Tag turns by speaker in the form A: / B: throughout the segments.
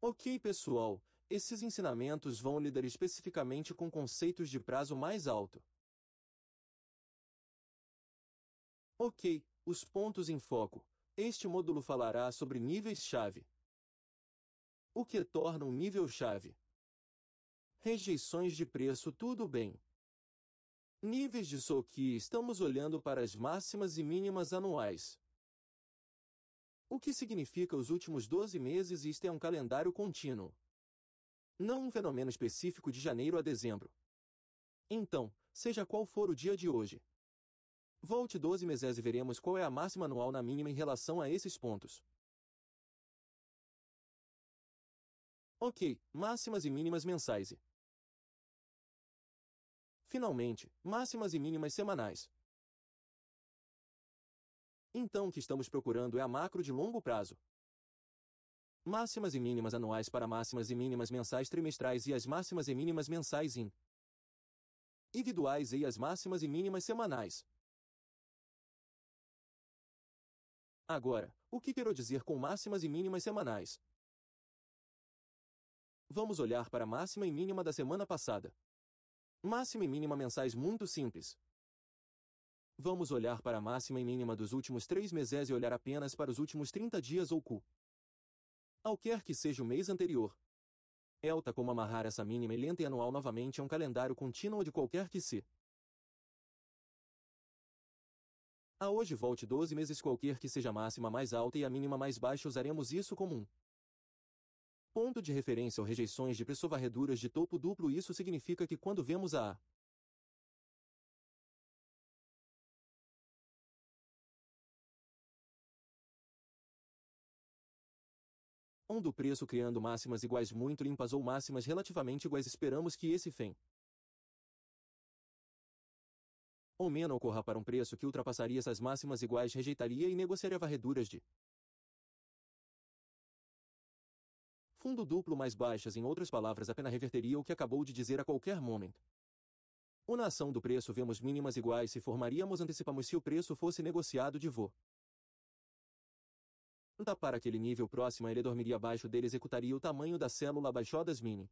A: Ok, pessoal, esses ensinamentos vão lidar especificamente com conceitos de prazo mais alto. Ok, os pontos em foco. Este módulo falará sobre níveis-chave. O que torna um nível-chave? Rejeições de preço, tudo bem. Níveis de SOQ, estamos olhando para as máximas e mínimas anuais. O que significa os últimos 12 meses? Isto é um calendário contínuo. Não um fenômeno específico de janeiro a dezembro. Então, seja qual for o dia de hoje, volte 12 meses e veremos qual é a máxima anual na mínima em relação a esses pontos. Ok, máximas e mínimas mensais. Finalmente, máximas e mínimas semanais. Então o que estamos procurando é a macro de longo prazo. Máximas e mínimas anuais para máximas e mínimas mensais trimestrais e as máximas e mínimas mensais individuais e as máximas e mínimas semanais. Agora, o que quero dizer com máximas e mínimas semanais? Vamos olhar para a máxima e mínima da semana passada. Máxima e mínima mensais muito simples. Vamos olhar para a máxima e mínima dos últimos 3 meses e olhar apenas para os últimos 30 dias ou qualquer que seja o mês anterior. Elta como amarrar essa mínima e lenta e anual novamente a um calendário contínuo de qualquer que se. A hoje volte 12 meses qualquer que seja a máxima mais alta e a mínima mais baixa, usaremos isso como um ponto de referência ou rejeições de preço varreduras de topo duplo. Isso significa que quando vemos a do preço criando máximas iguais muito limpas ou máximas relativamente iguais, esperamos que esse fenômeno ou menos ocorra para um preço que ultrapassaria essas máximas iguais, rejeitaria e negociaria varreduras de fundo duplo mais baixas. Em outras palavras, apenas reverteria o que acabou de dizer a qualquer momento. Na ação do preço vemos mínimas iguais se formaríamos, antecipamos se o preço fosse negociado de volta para aquele nível próximo, ele dormiria abaixo dele, executaria o tamanho da célula abaixo das mínimas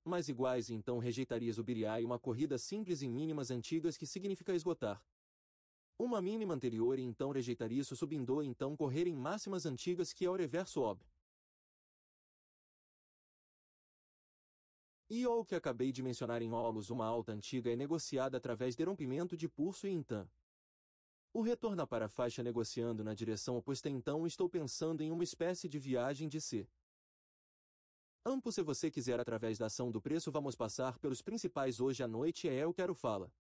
A: mais iguais e então rejeitarias o BRI, uma corrida simples em mínimas antigas, que significa esgotar uma mínima anterior, e então rejeitaria isso subindo e então correr em máximas antigas, que é o reverso óbvio. E o que acabei de mencionar em Olos, uma alta antiga é negociada através de rompimento de pulso e então o retorna para a faixa negociando na direção oposta. Então estou pensando em uma espécie de viagem de C. Amplo. Se você quiser através da ação do preço, vamos passar pelos principais hoje à noite. Eu quero falar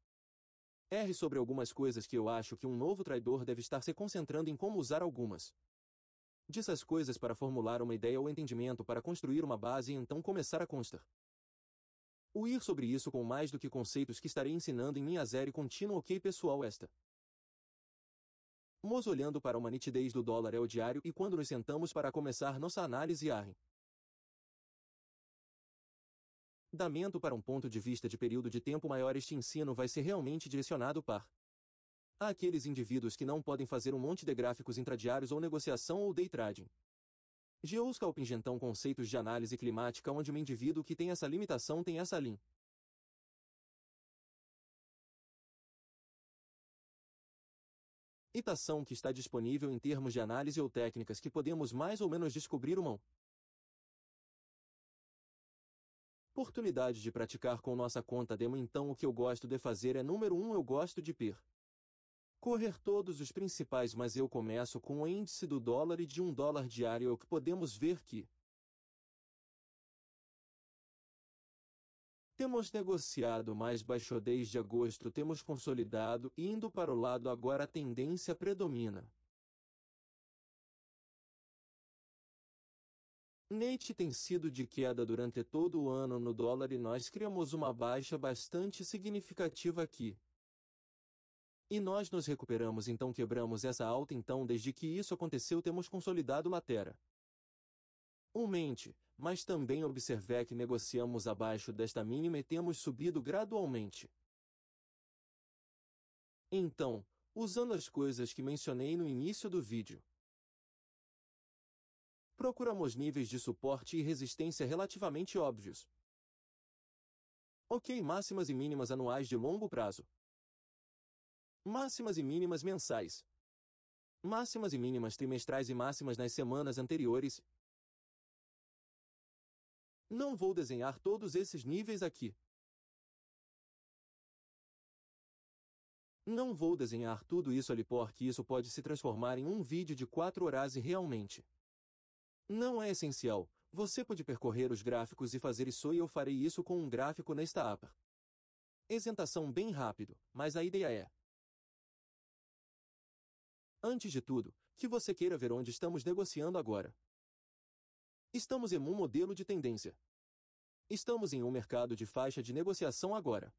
A: sobre algumas coisas que eu acho que um novo traidor deve estar se concentrando em como usar algumas dessas coisas para formular uma ideia ou entendimento, para construir uma base e então começar a construir sobre isso com mais do que conceitos que estarei ensinando em minha série contínua. Ok, pessoal, estamos olhando para uma nitidez do dólar é o diário, e quando nos sentamos para começar nossa análise arrendamento para um ponto de vista de período de tempo maior, este ensino vai ser realmente direcionado para aqueles indivíduos que não podem fazer um monte de gráficos intradiários ou negociação ou day trading. Geoscalping, então conceitos de análise climática, onde um indivíduo que tem essa limitação tem essa limitação que está disponível em termos de análise ou técnicas que podemos mais ou menos descobrir uma oportunidade de praticar com nossa conta demo. Então o que eu gosto de fazer é: número 1, eu gosto de correr todos os principais, mas eu começo com o índice do dólar e de $1 diário. É o que podemos ver que temos negociado mais baixo desde agosto, temos consolidado e indo para o lado. Agora a tendência predomina. Nate tem sido de queda durante todo o ano no dólar e nós criamos uma baixa bastante significativa aqui. E nós nos recuperamos, então quebramos essa alta. Então desde que isso aconteceu temos consolidado lateral mas também observe que negociamos abaixo desta mínima e temos subido gradualmente. Então, usando as coisas que mencionei no início do vídeo, Procuramos níveis de suporte e resistência relativamente óbvios. Ok, máximas e mínimas anuais de longo prazo. Máximas e mínimas mensais. Máximas e mínimas trimestrais e máximas nas semanas anteriores. Não vou desenhar todos esses níveis aqui. Não vou desenhar tudo isso ali porque isso pode se transformar em um vídeo de 4 horas e realmente não é essencial. Você pode percorrer os gráficos e fazer isso e eu farei isso com um gráfico nesta aba. Apresentação bem rápido, mas a ideia é: antes de tudo, que você queira ver onde estamos negociando agora. Estamos em um modelo de tendência. Estamos em um mercado de faixa de negociação agora.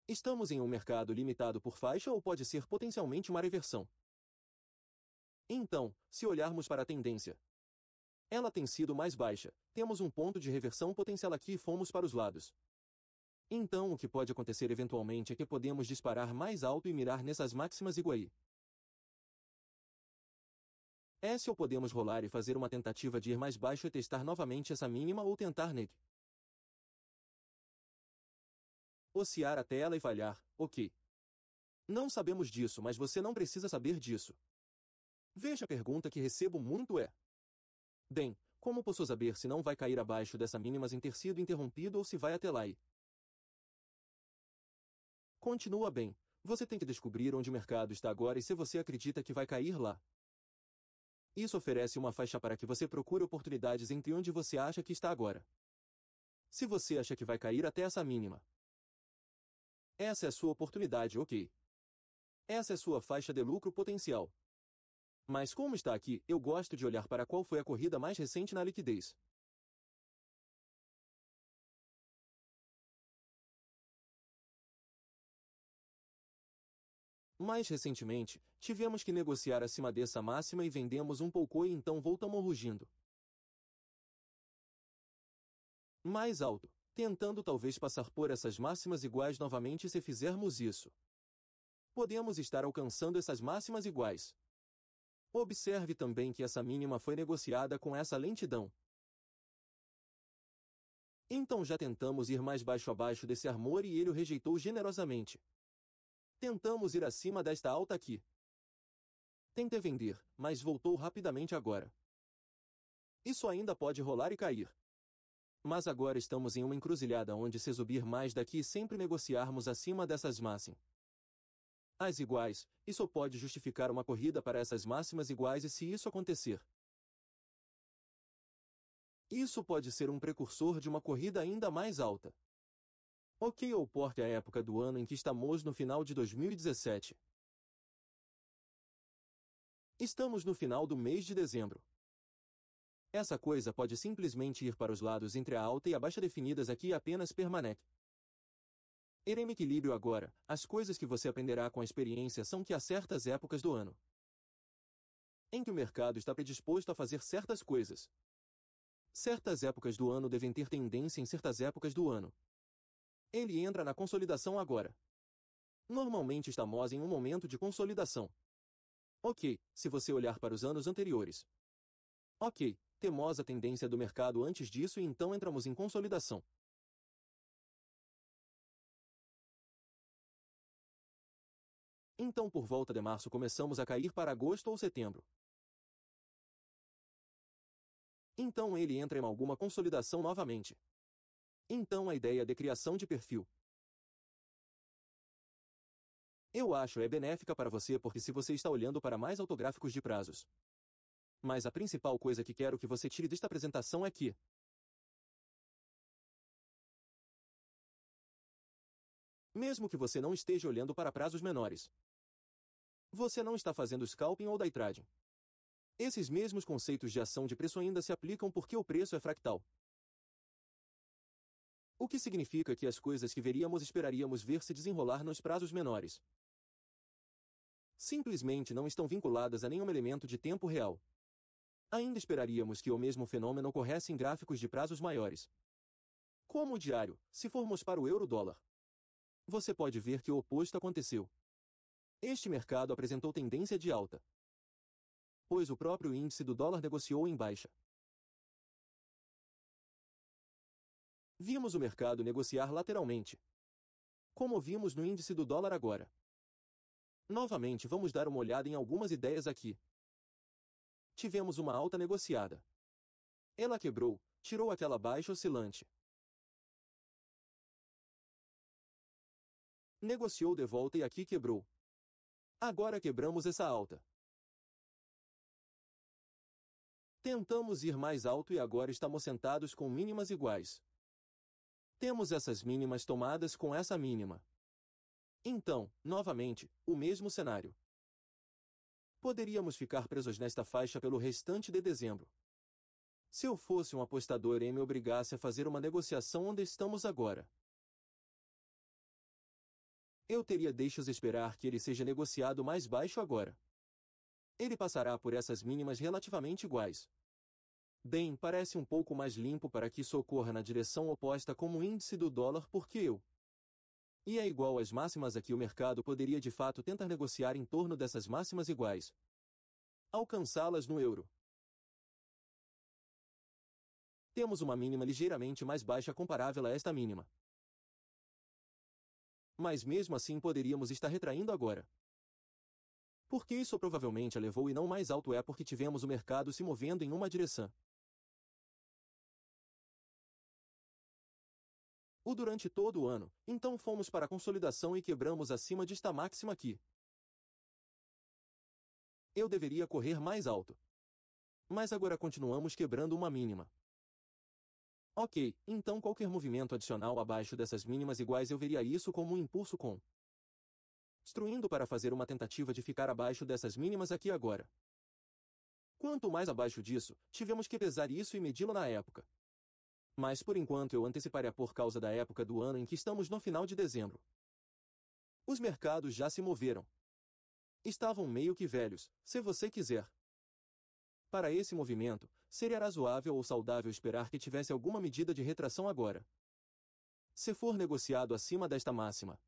A: Estamos em um mercado limitado por faixa ou pode ser potencialmente uma reversão. Então, se olharmos para a tendência, ela tem sido mais baixa, temos um ponto de reversão potencial aqui e fomos para os lados. Então o que pode acontecer eventualmente é que podemos disparar mais alto e mirar nessas máximas iguais. Essa ou podemos rolar e fazer uma tentativa de ir mais baixo e testar novamente essa mínima ou tentar nele. Oscilar até ela e falhar, ok. Não sabemos disso, mas você não precisa saber disso. Veja a pergunta que recebo muito é: bem, como posso saber se não vai cair abaixo dessa mínima sem ter sido interrompido ou se vai até lá e... Continua bem, você tem que descobrir onde o mercado está agora e se você acredita que vai cair lá. Isso oferece uma faixa para que você procure oportunidades entre onde você acha que está agora. Se você acha que vai cair até essa mínima, essa é a sua oportunidade, ok. Essa é sua faixa de lucro potencial. Mas como está aqui, eu gosto de olhar para qual foi a corrida mais recente na liquidez. Mais recentemente, tivemos que negociar acima dessa máxima e vendemos um pouco e então voltamos rugindo mais alto, tentando talvez passar por essas máximas iguais novamente se fizermos isso. Podemos estar alcançando essas máximas iguais. Observe também que essa mínima foi negociada com essa lentidão. Então já tentamos ir mais baixo abaixo desse amor e ele o rejeitou generosamente. Tentamos ir acima desta alta aqui. Tentei vender, mas voltou rapidamente agora. Isso ainda pode rolar e cair. Mas agora estamos em uma encruzilhada onde se subir mais daqui e sempre negociarmos acima dessas máximas. As iguais, isso pode justificar uma corrida para essas máximas iguais e se isso acontecer, isso pode ser um precursor de uma corrida ainda mais alta. Ok, ou porte a época do ano em que estamos no final de 2017. Estamos no final do mês de dezembro. Essa coisa pode simplesmente ir para os lados entre a alta e a baixa definidas aqui e apenas permanece. Em equilíbrio agora, as coisas que você aprenderá com a experiência são que há certas épocas do ano em que o mercado está predisposto a fazer certas coisas. Certas épocas do ano devem ter tendência em certas épocas do ano. Ele entra na consolidação agora. Normalmente estamos em um momento de consolidação. Ok, se você olhar para os anos anteriores. Ok, temos a tendência do mercado antes disso e então entramos em consolidação. Então por volta de março começamos a cair para agosto ou setembro. Então ele entra em alguma consolidação novamente. Então a ideia de criação de perfil, eu acho, é benéfica para você porque se você está olhando para mais autográficos de prazos. Mas a principal coisa que quero que você tire desta apresentação é que mesmo que você não esteja olhando para prazos menores, você não está fazendo scalping ou day trading. Esses mesmos conceitos de ação de preço ainda se aplicam porque o preço é fractal. O que significa que as coisas que esperaríamos ver se desenrolar nos prazos menores simplesmente não estão vinculadas a nenhum elemento de tempo real. Ainda esperaríamos que o mesmo fenômeno ocorresse em gráficos de prazos maiores. Como o diário, se formos para o euro-dólar, você pode ver que o oposto aconteceu. Este mercado apresentou tendência de alta, pois o próprio índice do dólar negociou em baixa. Vimos o mercado negociar lateralmente, como vimos no índice do dólar agora. Novamente vamos dar uma olhada em algumas ideias aqui. Tivemos uma alta negociada. Ela quebrou, tirou aquela baixa oscilante. Negociou de volta e aqui quebrou. Agora quebramos essa alta. Tentamos ir mais alto e agora estamos sentados com mínimas iguais. Temos essas mínimas tomadas com essa mínima. Então, novamente, o mesmo cenário. Poderíamos ficar presos nesta faixa pelo restante de dezembro. Se eu fosse um apostador e me obrigasse a fazer uma negociação onde estamos agora, eu teria deixado esperar que ele seja negociado mais baixo agora. Ele passará por essas mínimas relativamente iguais. Bem, parece um pouco mais limpo para que isso ocorra na direção oposta como o índice do dólar porque eu. E é igual às máximas aqui o mercado poderia de fato tentar negociar em torno dessas máximas iguais. Alcançá-las no euro. Temos uma mínima ligeiramente mais baixa comparável a esta mínima. Mas mesmo assim poderíamos estar retraindo agora. Porque isso provavelmente a levou e não mais alto é porque tivemos o mercado se movendo em uma direção. O durante todo o ano, então fomos para a consolidação e quebramos acima desta máxima aqui. Eu deveria correr mais alto. Mas agora continuamos quebrando uma mínima. Ok, então qualquer movimento adicional abaixo dessas mínimas iguais eu veria isso como um impulso construindo para fazer uma tentativa de ficar abaixo dessas mínimas aqui agora. Quanto mais abaixo disso, tivemos que pesar isso e medi-lo na época. Mas por enquanto eu anteciparia por causa da época do ano em que estamos no final de dezembro. Os mercados já se moveram. Estavam meio que velhos, se você quiser. Para esse movimento, seria razoável ou saudável esperar que tivesse alguma medida de retração agora. Se for negociado acima desta máxima,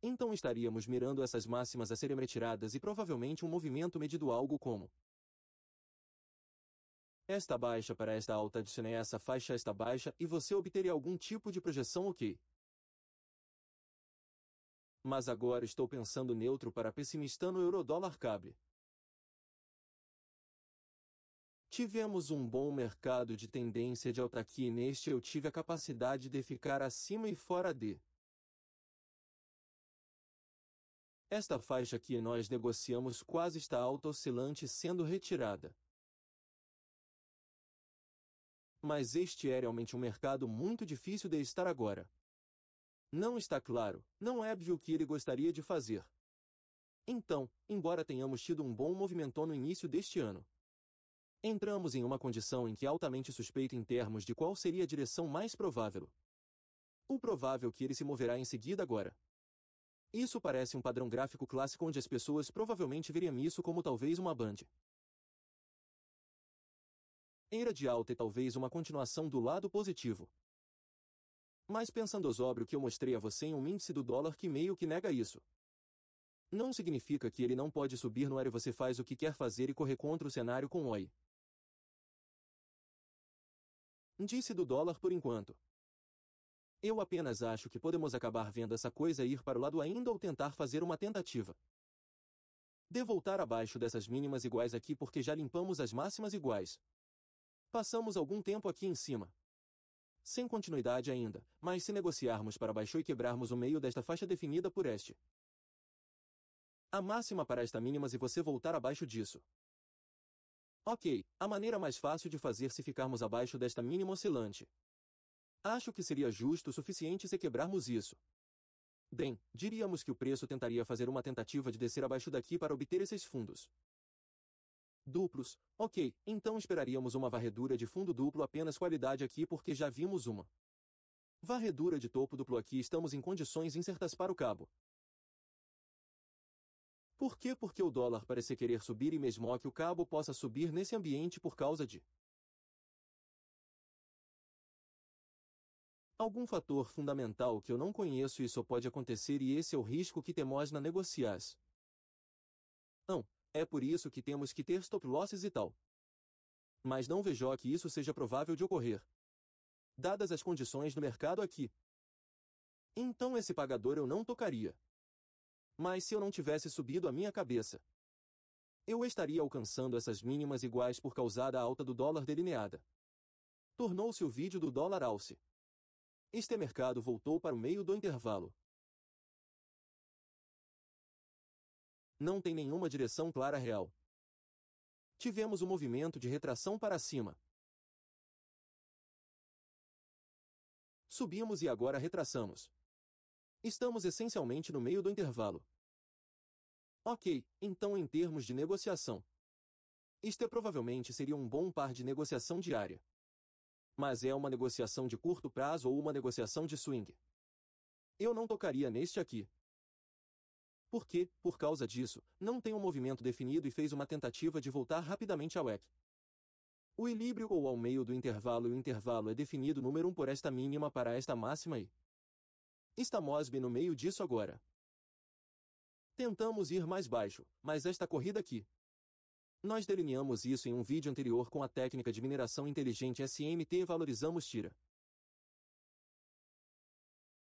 A: então estaríamos mirando essas máximas a serem retiradas e provavelmente um movimento medido algo como esta baixa para esta alta adicione essa faixa a esta baixa e você obteria algum tipo de projeção ok. Mas agora estou pensando neutro para pessimista no euro-dólar CAB. Tivemos um bom mercado de tendência de alta aqui e neste eu tive a capacidade de ficar acima e fora de esta faixa que nós negociamos quase está alta oscilante sendo retirada. Mas este é realmente um mercado muito difícil de estar agora. Não está claro, não é óbvio o que ele gostaria de fazer. Então, embora tenhamos tido um bom movimento no início deste ano, entramos em uma condição em que é altamente suspeito em termos de qual seria a direção mais provável. O provável que ele se moverá em seguida agora. Isso parece um padrão gráfico clássico onde as pessoas provavelmente veriam isso como talvez uma band. Era de alta e talvez uma continuação do lado positivo. Mas pensando sobre o que eu mostrei a você em um índice do dólar que meio que nega isso. Não significa que ele não pode subir no ar e você faz o que quer fazer e correr contra o cenário com OI. Disse do dólar por enquanto. Eu apenas acho que podemos acabar vendo essa coisa ir para o lado ainda ou tentar fazer uma tentativa de voltar abaixo dessas mínimas iguais aqui porque já limpamos as máximas iguais. Passamos algum tempo aqui em cima. Sem continuidade ainda, mas se negociarmos para baixo e quebrarmos o meio desta faixa definida por este. A máxima para esta mínimas e você voltar abaixo disso. Ok, a maneira mais fácil de fazer se ficarmos abaixo desta mínima oscilante. Acho que seria justo o suficiente se quebrarmos isso. Bem, diríamos que o preço tentaria fazer uma tentativa de descer abaixo daqui para obter esses fundos duplos, ok, então esperaríamos uma varredura de fundo duplo apenas qualidade aqui porque já vimos uma varredura de topo duplo aqui estamos em condições incertas para o cabo. Por quê? Porque o dólar parece querer subir e mesmo que o cabo possa subir nesse ambiente por causa de algum fator fundamental que eu não conheço e isso pode acontecer e esse é o risco que temos na negociação. Não, é por isso que temos que ter stop losses e tal. Mas não vejo que isso seja provável de ocorrer. dadas as condições do mercado aqui. Então esse pagador eu não tocaria. Mas se eu não tivesse subido a minha cabeça, eu estaria alcançando essas mínimas iguais por causa da alta do dólar delineada. Tornou-se o vídeo do dólar alce. Este mercado voltou para o meio do intervalo. Não tem nenhuma direção clara real. Tivemos um movimento de retração para cima. Subimos e agora retraçamos. Estamos essencialmente no meio do intervalo. Ok, então em termos de negociação, isto provavelmente seria um bom par de negociação diária. Mas é uma negociação de curto prazo ou uma negociação de swing? Eu não tocaria neste aqui. Porque, por causa disso, não tem um movimento definido e fez uma tentativa de voltar rapidamente ao EC. O equilíbrio ou ao meio do intervalo e o intervalo é definido número 1 por esta mínima para esta máxima e estamos bem no meio disso agora. Tentamos ir mais baixo, mas esta corrida aqui. Nós delineamos isso em um vídeo anterior com a técnica de mineração inteligente SMT e valorizamos tira.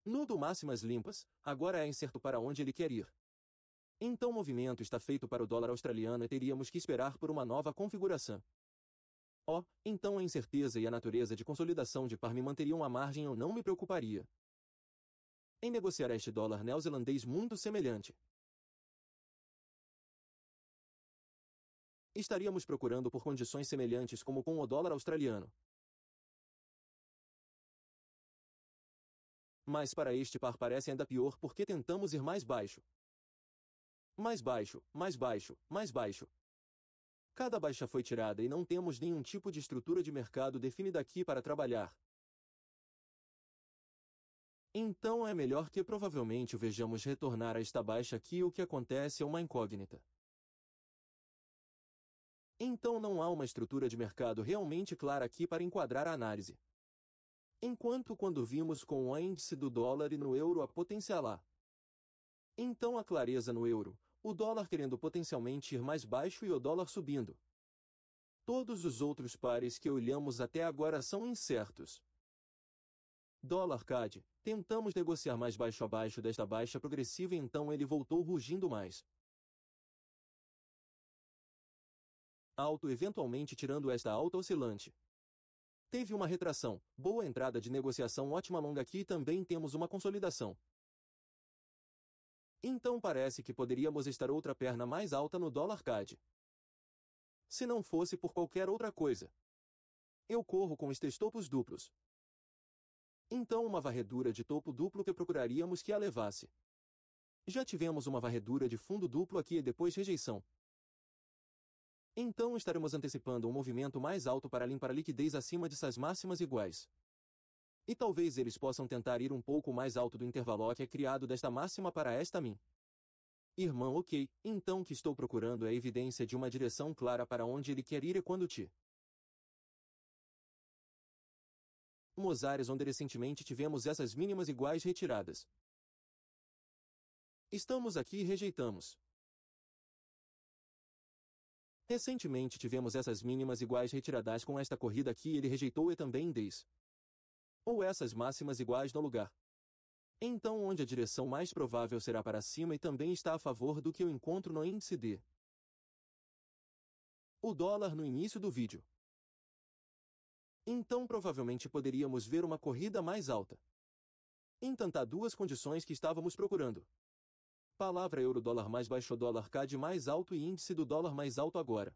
A: Nudo máximas limpas, agora é incerto para onde ele quer ir. Então o movimento está feito para o dólar australiano e teríamos que esperar por uma nova configuração. Então a incerteza e a natureza de consolidação de par me manteriam à margem, eu não me preocuparia em negociar este dólar neozelandês muito semelhante. Estaríamos procurando por condições semelhantes como com o dólar australiano. Mas para este par parece ainda pior porque tentamos ir mais baixo. Mais baixo, mais baixo, mais baixo. Cada baixa foi tirada e não temos nenhum tipo de estrutura de mercado definida aqui para trabalhar. Então é melhor que provavelmente o vejamos retornar a esta baixa aqui. O que acontece é uma incógnita. Então não há uma estrutura de mercado realmente clara aqui para enquadrar a análise. Enquanto quando vimos com o índice do dólar e no euro a potencial. Então a clareza no euro, o dólar querendo potencialmente ir mais baixo e o dólar subindo. Todos os outros pares que olhamos até agora são incertos. Dólar CAD, tentamos negociar mais baixo abaixo desta baixa progressiva e então ele voltou rugindo mais alto, eventualmente tirando esta alta oscilante. Teve uma retração, boa entrada de negociação, ótima longa aqui e também temos uma consolidação. Então parece que poderíamos estar outra perna mais alta no dólar CAD. Se não fosse por qualquer outra coisa. Eu corro com estes topos duplos. Então uma varredura de topo duplo que procuraríamos que a levasse. Já tivemos uma varredura de fundo duplo aqui e depois rejeição. Então estaremos antecipando um movimento mais alto para limpar a liquidez acima de essas máximas iguais. E talvez eles possam tentar ir um pouco mais alto do intervalo que é criado desta máxima para esta min. Irmão, ok, então o que estou procurando é evidência de uma direção clara para onde ele quer ir e quando te Mosares onde recentemente tivemos essas mínimas iguais retiradas. Estamos aqui e rejeitamos. Recentemente tivemos essas mínimas iguais retiradas com esta corrida aqui e ele rejeitou e também 10. Ou essas máximas iguais no lugar. Então onde a direção mais provável será para cima e também está a favor do que eu encontro no índice D. O dólar no início do vídeo. Então provavelmente poderíamos ver uma corrida mais alta. Então há duas condições que estávamos procurando. Palavra euro-dólar mais baixo, dólar CAD mais alto e índice do dólar mais alto agora.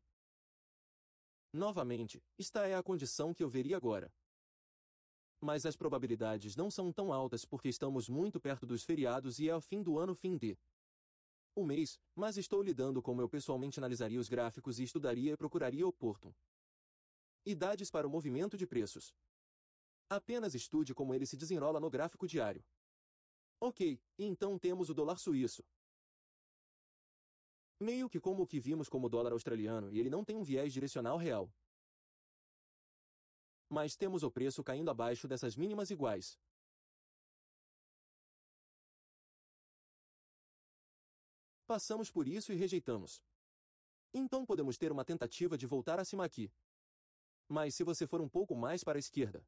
A: Novamente, esta é a condição que eu veria agora. Mas as probabilidades não são tão altas porque estamos muito perto dos feriados e é o fim do ano, fim de o mês, mas estou lidando como eu pessoalmente analisaria os gráficos e estudaria e procuraria oportuno. Idades para o movimento de preços. Apenas estude como ele se desenrola no gráfico diário. Ok, e então temos o dólar suíço. Meio que como o que vimos como dólar australiano e ele não tem um viés direcional real. Mas temos o preço caindo abaixo dessas mínimas iguais. Passamos por isso e rejeitamos. Então podemos ter uma tentativa de voltar acima aqui. Mas se você for um pouco mais para a esquerda,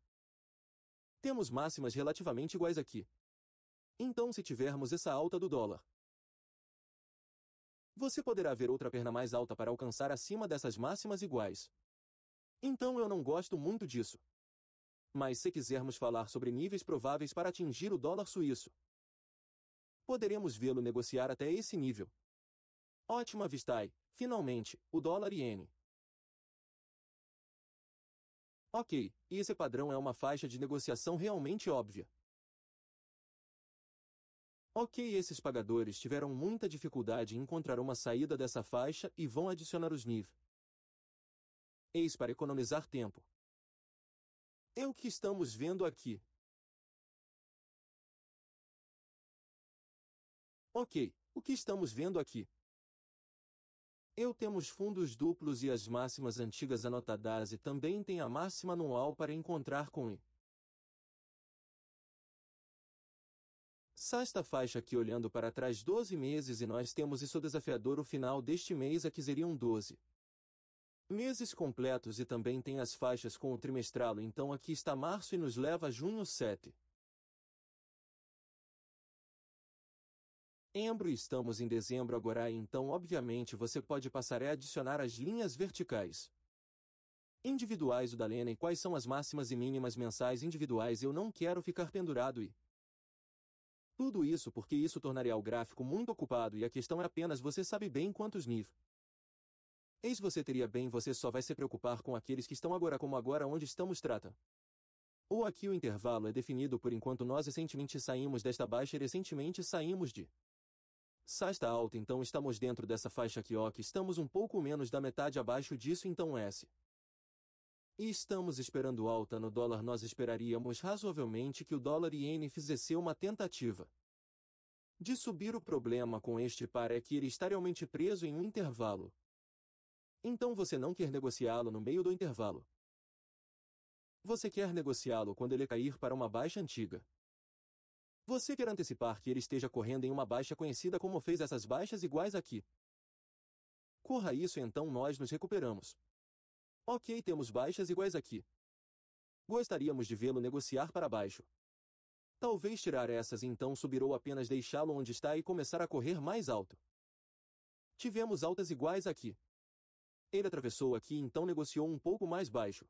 A: Temos máximas relativamente iguais aqui. Então se tivermos essa alta do dólar, você poderá ver outra perna mais alta para alcançar acima dessas máximas iguais. Então eu não gosto muito disso. Mas se quisermos falar sobre níveis prováveis para atingir o dólar suíço, poderemos vê-lo negociar até esse nível. Ótima Vistai, finalmente, o dólar iene. Ok, e esse padrão é uma faixa de negociação realmente óbvia. Ok, esses pagadores tiveram muita dificuldade em encontrar uma saída dessa faixa e vão adicionar os NIV. Eis para economizar tempo. É o que estamos vendo aqui. Ok, o que estamos vendo aqui? Temos fundos duplos e as máximas antigas anotadas e também tem a máxima anual para encontrar com I. Esta faixa aqui olhando para trás 12 meses e nós temos isso desafiador o final deste mês aqui seriam 12 meses completos e também tem as faixas com o trimestral então aqui está março e nos leva a junho 7. E estamos em dezembro agora então obviamente você pode passar a adicionar as linhas verticais individuais o da Lena e quais são as máximas e mínimas mensais individuais eu não quero ficar pendurado e tudo isso porque isso tornaria o gráfico muito ocupado e a questão é apenas você sabe bem quantos NIV. Eis você teria bem você só vai se preocupar com aqueles que estão agora como agora onde estamos trata. Ou aqui o intervalo é definido por enquanto nós recentemente saímos desta baixa e recentemente saímos de esta alta então estamos dentro dessa faixa aqui ó que estamos um pouco menos da metade abaixo disso então S. E estamos esperando alta no dólar nós esperaríamos razoavelmente que o dólar iene fizesse uma tentativa de subir o problema com este par é que ele está realmente preso em um intervalo. Então você não quer negociá-lo no meio do intervalo. Você quer negociá-lo quando ele cair para uma baixa antiga. Você quer antecipar que ele esteja correndo em uma baixa conhecida como fez essas baixas iguais aqui. Corra isso então nós nos recuperamos. Ok, temos baixas iguais aqui. Gostaríamos de vê-lo negociar para baixo. Talvez tirar essas e então subir ou apenas deixá-lo onde está e começar a correr mais alto. Tivemos altas iguais aqui. Ele atravessou aqui e então negociou um pouco mais baixo.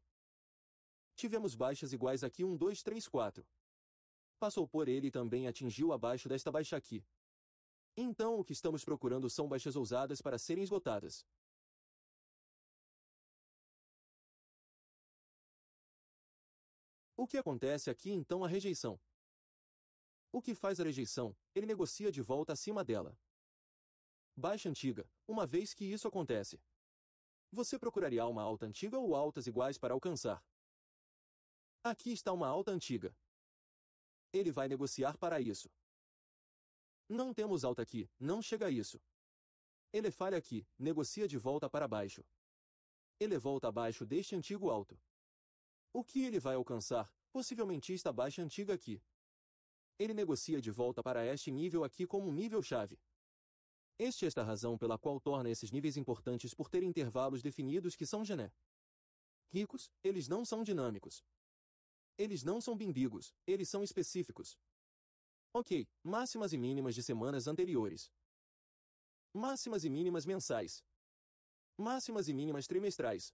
A: Tivemos baixas iguais aqui 1, 2, 3, 4. Passou por ele e também atingiu abaixo desta baixa aqui. Então o que estamos procurando são baixas ousadas para serem esgotadas. O que acontece aqui então a rejeição? O que faz a rejeição? Ele negocia de volta acima dela. Baixa antiga, uma vez que isso acontece. Você procuraria uma alta antiga ou altas iguais para alcançar? Aqui está uma alta antiga. Ele vai negociar para isso. Não temos alta aqui, não chega a isso. Ele falha aqui, negocia de volta para baixo. Ele volta abaixo deste antigo alto. O que ele vai alcançar? Possivelmente esta baixa antiga aqui. Ele negocia de volta para este nível aqui como um nível-chave. Esta é a razão pela qual torna esses níveis importantes por terem intervalos definidos que são ricos, eles não são dinâmicos. Eles não são bimbigos, eles são específicos. Ok, máximas e mínimas de semanas anteriores. Máximas e mínimas mensais. Máximas e mínimas trimestrais.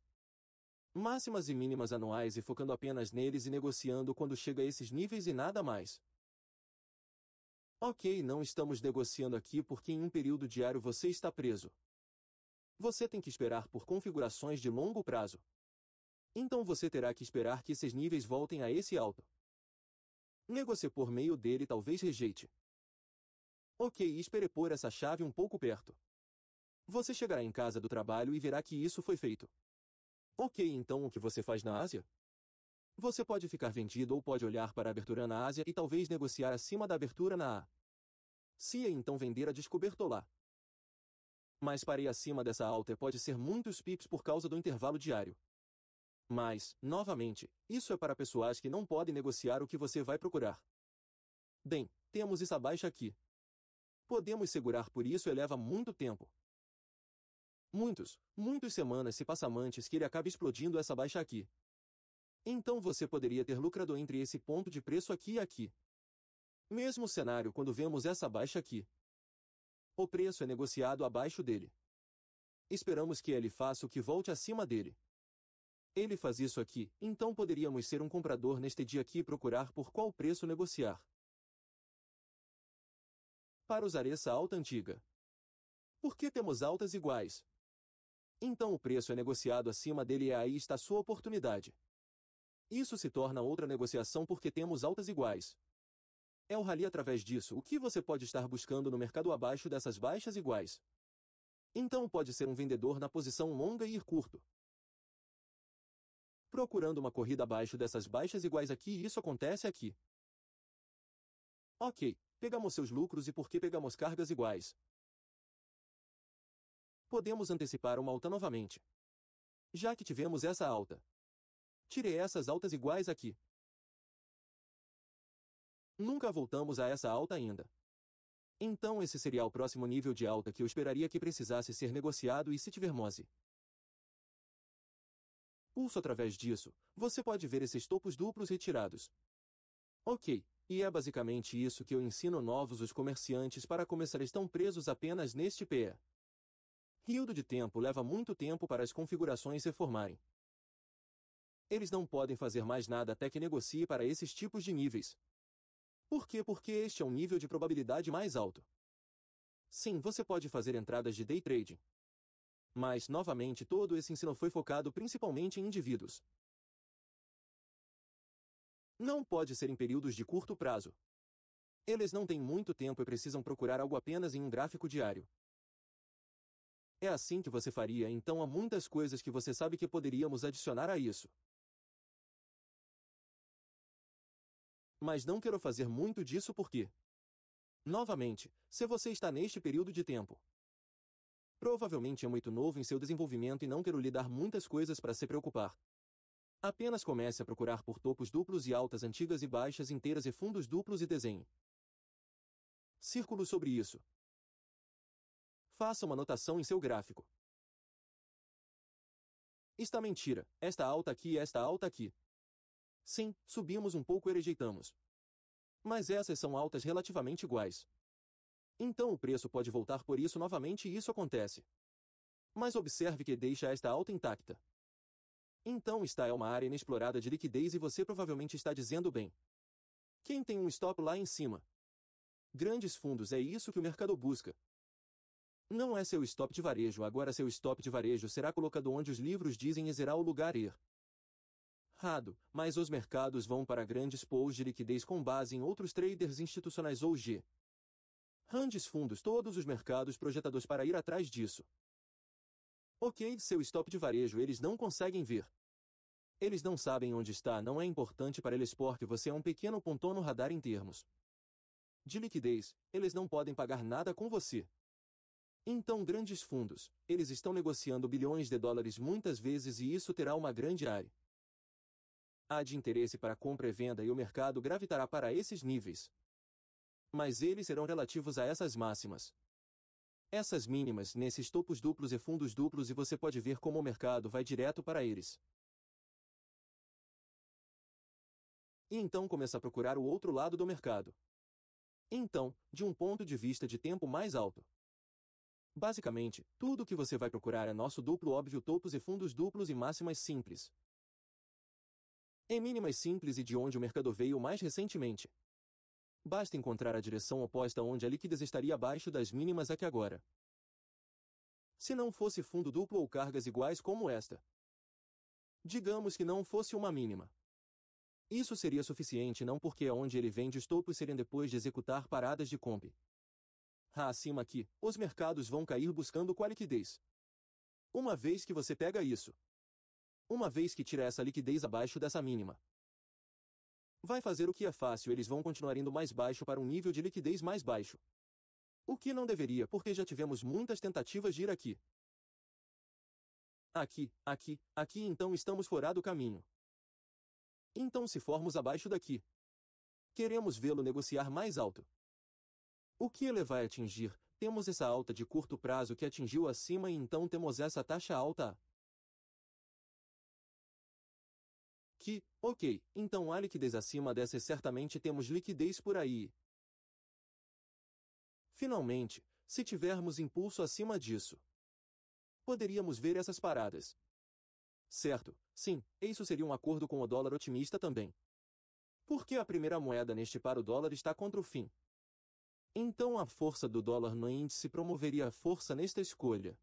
A: Máximas e mínimas anuais e focando apenas neles e negociando quando chega a esses níveis e nada mais. Ok, não estamos negociando aqui porque em um período diário você está preso. Você tem que esperar por configurações de longo prazo. Então você terá que esperar que esses níveis voltem a esse alto. Negocie por meio dele e talvez rejeite. Ok, espere pôr essa chave um pouco perto. Você chegará em casa do trabalho e verá que isso foi feito. Ok, então o que você faz na Ásia? Você pode ficar vendido ou pode olhar para a abertura na Ásia e talvez negociar acima da abertura na A. Se então vender a descoberto lá. Mas para ir acima dessa alta pode ser muitos pips por causa do intervalo diário. Mas, novamente, isso é para pessoas que não podem negociar o que você vai procurar. Bem, temos essa baixa aqui. Podemos segurar por isso e leva muito tempo. Muitas semanas se passam antes que ele acabe explodindo essa baixa aqui. Então você poderia ter lucrado entre esse ponto de preço aqui e aqui. Mesmo cenário quando vemos essa baixa aqui. O preço é negociado abaixo dele. Esperamos que ele faça o que volte acima dele. Ele faz isso aqui, então poderíamos ser um comprador neste dia aqui e procurar por qual preço negociar. Para usar essa alta antiga. Por que temos altas iguais? Então o preço é negociado acima dele e aí está sua oportunidade. Isso se torna outra negociação porque temos altas iguais. É o rally através disso o que você pode estar buscando no mercado abaixo dessas baixas iguais. Então pode ser um vendedor na posição longa e ir curto. Procurando uma corrida abaixo dessas baixas iguais aqui e isso acontece aqui. Ok, pegamos seus lucros e por que pegamos cargas iguais? Podemos antecipar uma alta novamente. Já que tivemos essa alta. Tirei essas altas iguais aqui. Nunca voltamos a essa alta ainda. Então esse seria o próximo nível de alta que eu esperaria que precisasse ser negociado e se tivermos pulso através disso, você pode ver esses topos duplos retirados. Ok, e é basicamente isso que eu ensino novos os comerciantes para começar estão presos apenas neste PE. Período de tempo leva muito tempo para as configurações se formarem. Eles não podem fazer mais nada até que negocie para esses tipos de níveis. Por quê? Porque este é um nível de probabilidade mais alto. Sim, você pode fazer entradas de day trading. Mas, novamente, todo esse ensino foi focado principalmente em indivíduos. Não pode ser em períodos de curto prazo. Eles não têm muito tempo e precisam procurar algo apenas em um gráfico diário. É assim que você faria, então há muitas coisas que você sabe que poderíamos adicionar a isso. Mas não quero fazer muito disso porque, novamente, se você está neste período de tempo, provavelmente é muito novo em seu desenvolvimento e não quero lhe dar muitas coisas para se preocupar. Apenas comece a procurar por topos duplos e altas antigas e baixas inteiras e fundos duplos e desenhe círculos sobre isso. Faça uma anotação em seu gráfico. Está mentira, esta alta aqui e esta alta aqui. Sim, subimos um pouco e rejeitamos. Mas essas são altas relativamente iguais. Então o preço pode voltar por isso novamente e isso acontece. Mas observe que deixa esta alta intacta. Então esta é uma área inexplorada de liquidez e você provavelmente está dizendo bem. Quem tem um stop lá em cima? Grandes fundos, é isso que o mercado busca. Não é seu stop de varejo, agora seu stop de varejo será colocado onde os livros dizem será o lugar errado, mas os mercados vão para grandes pools de liquidez com base em outros traders institucionais ou grandes fundos, todos os mercados projetados para ir atrás disso. Ok, seu stop de varejo eles não conseguem ver. Eles não sabem onde está, não é importante para eles porque você é um pequeno ponto no radar em termos de liquidez, eles não podem pagar nada com você. Então grandes fundos, eles estão negociando bilhões de dólares muitas vezes e isso terá uma grande área. Há de interesse para compra e venda e o mercado gravitará para esses níveis. Mas eles serão relativos a essas máximas. Essas mínimas nesses topos duplos e fundos duplos e você pode ver como o mercado vai direto para eles. E então começa a procurar o outro lado do mercado. Então, de um ponto de vista de tempo mais alto. Basicamente, tudo o que você vai procurar é nosso duplo óbvio topos e fundos duplos e máximas simples. Em mínimas simples e de onde o mercado veio mais recentemente. Basta encontrar a direção oposta onde a liquidez estaria abaixo das mínimas aqui agora. Se não fosse fundo duplo ou cargas iguais como esta. Digamos que não fosse uma mínima. Isso seria suficiente não porque é onde ele vende os topos seriam depois de executar paradas de comp. Acima aqui, os mercados vão cair buscando qual liquidez. Uma vez que você pega isso. Uma vez que tira essa liquidez abaixo dessa mínima. Vai fazer o que é fácil, eles vão continuar indo mais baixo para um nível de liquidez mais baixo. O que não deveria porque já tivemos muitas tentativas de ir aqui. Aqui, então estamos fora do caminho. Então se formos abaixo daqui. Queremos vê-lo negociar mais alto. O que ele vai atingir? Temos essa alta de curto prazo que atingiu acima e então temos essa taxa alta Ok, então há liquidez acima dessa e certamente temos liquidez por aí. Finalmente, se tivermos impulso acima disso, poderíamos ver essas paradas. Certo, sim, isso seria um acordo com o dólar otimista também. Porque a primeira moeda neste par o dólar está contra o fim. Então a força do dólar no índice promoveria a força nesta escolha.